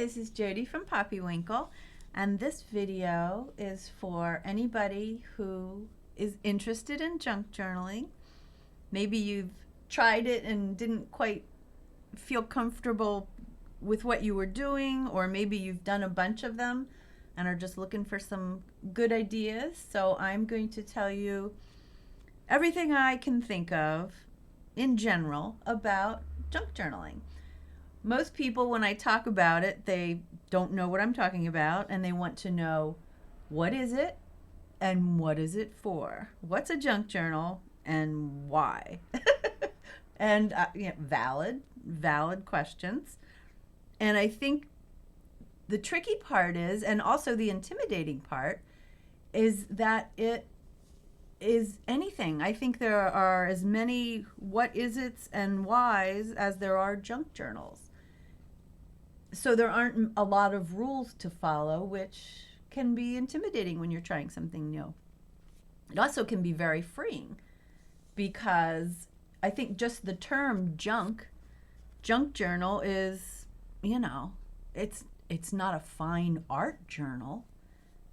this is Jody from Poppywinkle, and this video is for anybody who is interested in junk journaling. Maybe you've tried it and didn't quite feel comfortable with what you were doing, or maybe you've done a bunch of them and are just looking for some good ideas. So I'm going to tell you everything I can think of in general about junk journaling. Most people, when I talk about it, they don't know what I'm talking about, and they want to know, what is it and what is it for? What's a junk journal and why? And valid questions. And I think the tricky part is, and also the intimidating part, is that it is anything. I think there are as many what is it's and whys as there are junk journals. So there aren't a lot of rules to follow, which can be intimidating when you're trying something new. It also can be very freeing, because I think just the term junk journal is, it's not a fine art journal.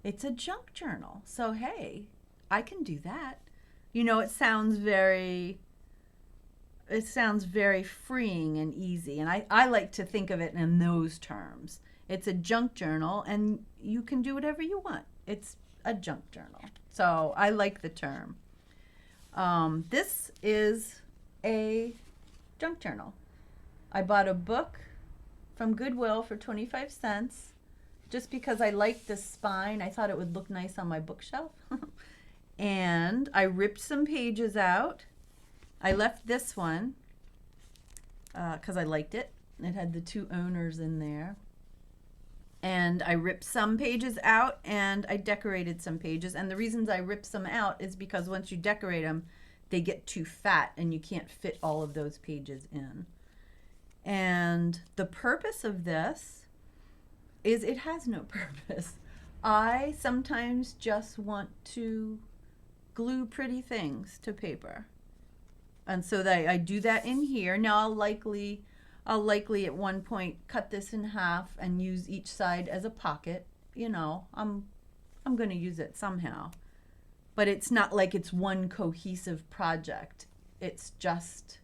It's a junk journal. So hey, I can do that. It sounds very freeing and easy, and I like to think of it in those terms. It's a junk journal, and you can do whatever you want. It's a junk journal. So I like the term. This is a junk journal. I bought a book from Goodwill for 25 cents just because I liked the spine. I thought it would look nice on my bookshelf. And I ripped some pages out. I left this one because I liked it. It had the two owners in there. And I ripped some pages out, and I decorated some pages. And the reasons I ripped some out is because once you decorate them, they get too fat and you can't fit all of those pages in. And the purpose of this is it has no purpose. I sometimes just want to glue pretty things to paper. And so I do that in here. Now I'll likely at one point cut this in half and use each side as a pocket. I'm going to use it somehow. But it's not like it's one cohesive project. It's just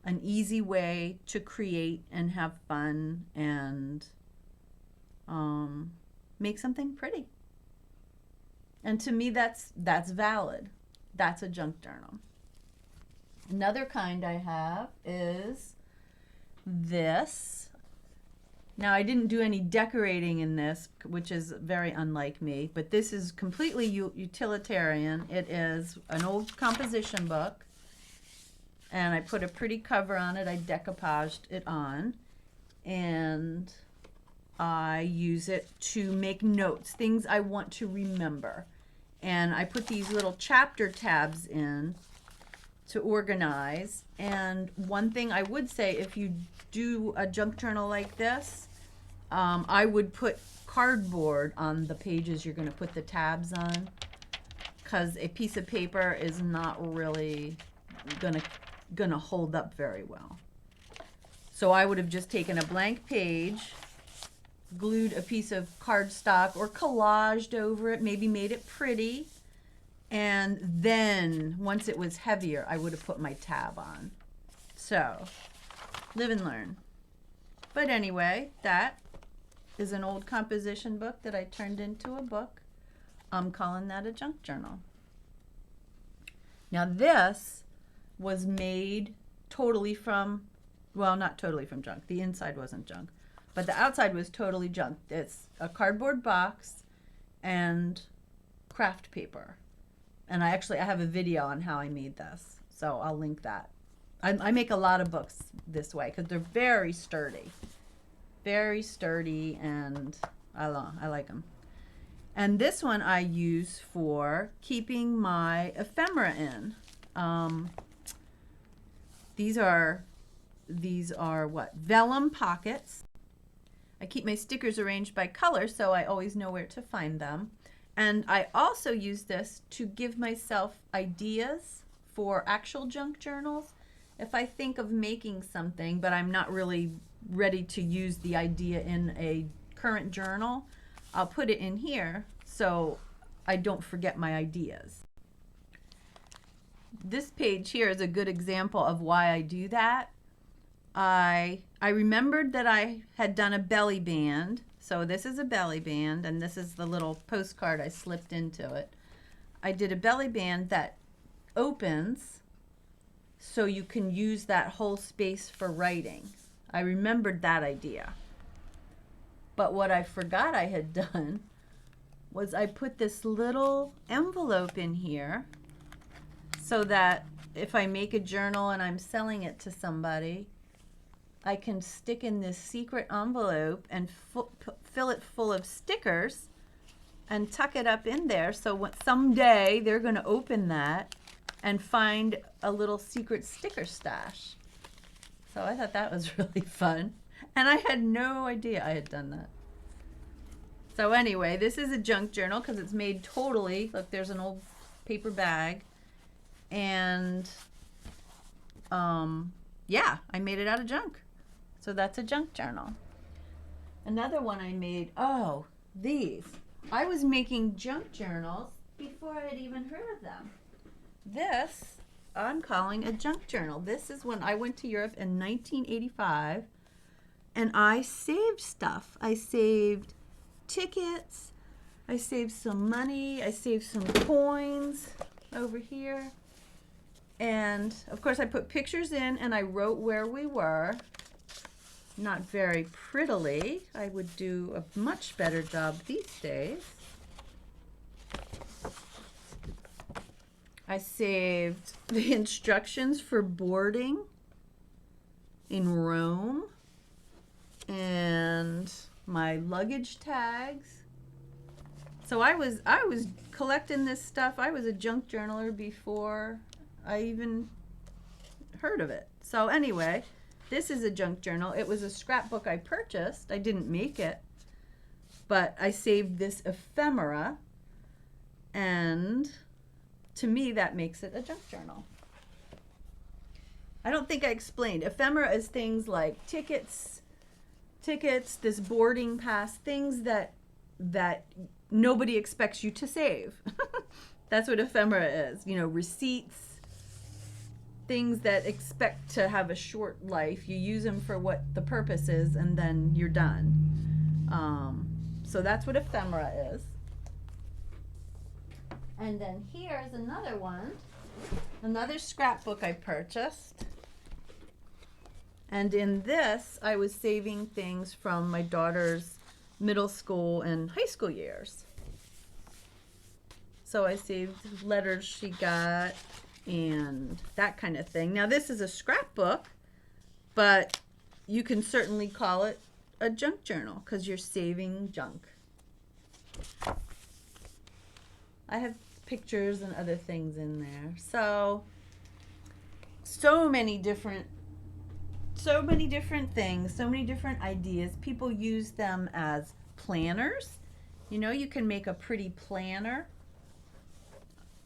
an easy way to create and have fun and make something pretty. And to me, that's valid. That's a junk journal. Another kind I have is this. Now, I didn't do any decorating in this, which is very unlike me, but this is completely utilitarian. It is an old composition book, and I put a pretty cover on it. I decoupaged it on, and I use it to make notes, things I want to remember. And I put these little chapter tabs in to organize. And one thing I would say, if you do a junk journal like this, I would put cardboard on the pages you're going to put the tabs on, because a piece of paper is not really gonna hold up very well. So I would have just taken a blank page, glued a piece of cardstock or collaged over it, maybe made it pretty, and then once it was heavier, I would have put my tab on. So, live and learn. But anyway, that is an old composition book that I turned into a book. I'm calling that a junk journal. Now this was made totally from, well, not totally from junk. The inside wasn't junk, but the outside was totally junk. It's a cardboard box and craft paper. And I have a video on how I made this, so I'll link that. I make a lot of books this way because they're very sturdy, and I like them. And this one I use for keeping my ephemera in. These are what? Vellum pockets. I keep my stickers arranged by color, so I always know where to find them. And I also use this to give myself ideas for actual junk journals. If I think of making something, but I'm not really ready to use the idea in a current journal, I'll put it in here so I don't forget my ideas. This page here is a good example of why I do that. I remembered that I had done a belly band. So this is a belly band, and this is the little postcard I slipped into it. I did a belly band that opens so you can use that whole space for writing. I remembered that idea. But what I forgot I had done was I put this little envelope in here so that if I make a journal and I'm selling it to somebody, I can stick in this secret envelope and fill it full of stickers and tuck it up in there so someday they're going to open that and find a little secret sticker stash. So I thought that was really fun. And I had no idea I had done that. So anyway, this is a junk journal because it's made totally, look, there's an old paper bag. And yeah, I made it out of junk. So that's a junk journal. Another one I made, oh, these. I was making junk journals before I had even heard of them. This I'm calling a junk journal. This is when I went to Europe in 1985 and I saved stuff. I saved tickets, I saved some money, I saved some coins over here. And of course I put pictures in and I wrote where we were. Not very prettily. I would do a much better job these days. I saved the instructions for boarding in Rome and my luggage tags. So I was collecting this stuff. I was a junk journaler before I even heard of it. So anyway, this is a junk journal. It was a scrapbook I purchased. I didn't make it, but I saved this ephemera, and to me that makes it a junk journal. I don't think I explained. Ephemera is things like tickets, this boarding pass, things that nobody expects you to save. That's what ephemera is. You know, receipts, things that expect to have a short life. You use them for what the purpose is, and then you're done. So that's what ephemera is. And then here is another one, another scrapbook I purchased. And in this, I was saving things from my daughter's middle school and high school years. So I saved letters she got and that kind of thing. Now this is a scrapbook, but you can certainly call it a junk journal because you're saving junk. I have pictures and other things in there. So many different things, so many different ideas. People use them as planners. You know, you can make a pretty planner.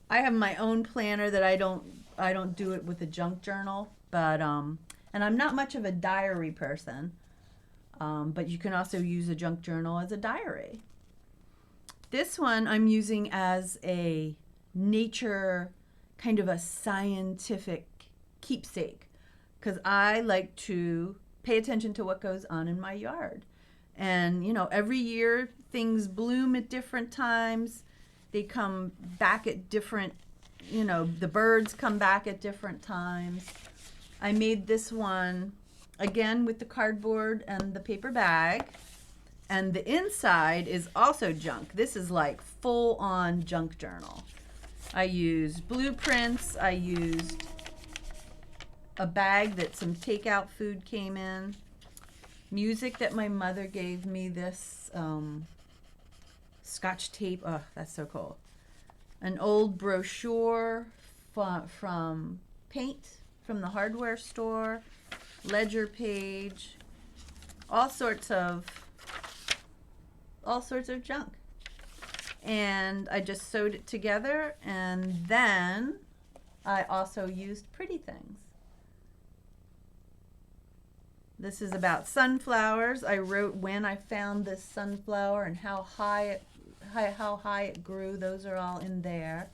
I have my own planner that I don't do it with a junk journal, but and I'm not much of a diary person, but you can also use a junk journal as a diary. This one I'm using as a nature, kind of a scientific keepsake, because I like to pay attention to what goes on in my yard. And you know, every year things bloom at different times. They come back at different, you know, the birds come back at different times. I made this one again with the cardboard and the paper bag, and the inside is also junk. This is like full on junk journal. I used blueprints. I used a bag that some takeout food came in, music that my mother gave me, this Scotch tape. Oh, that's so cool. An old brochure from paint from the hardware store, ledger page, all sorts of junk. And I just sewed it together, and then I also used pretty things. This is about sunflowers. I wrote when I found this sunflower and how high it grew. Those are all in there.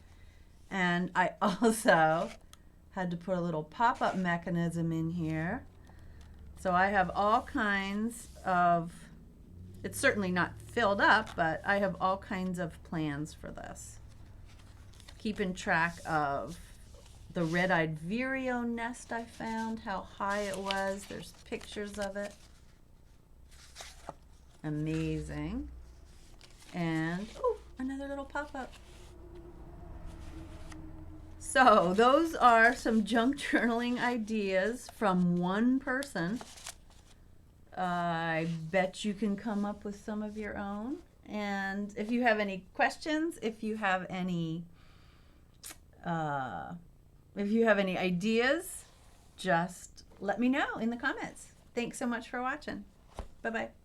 And I also had to put a little pop-up mechanism in here. So I have all kinds of, it's certainly not filled up, but I have all kinds of plans for this. Keeping track of the red-eyed vireo nest I found, how high it was. There's pictures of it. Amazing. And, oh, another little pop-up. So those are some junk journaling ideas from one person. I bet you can come up with some of your own. And if you have any questions, if you have any ideas, just let me know in the comments. Thanks so much for watching. Bye-bye.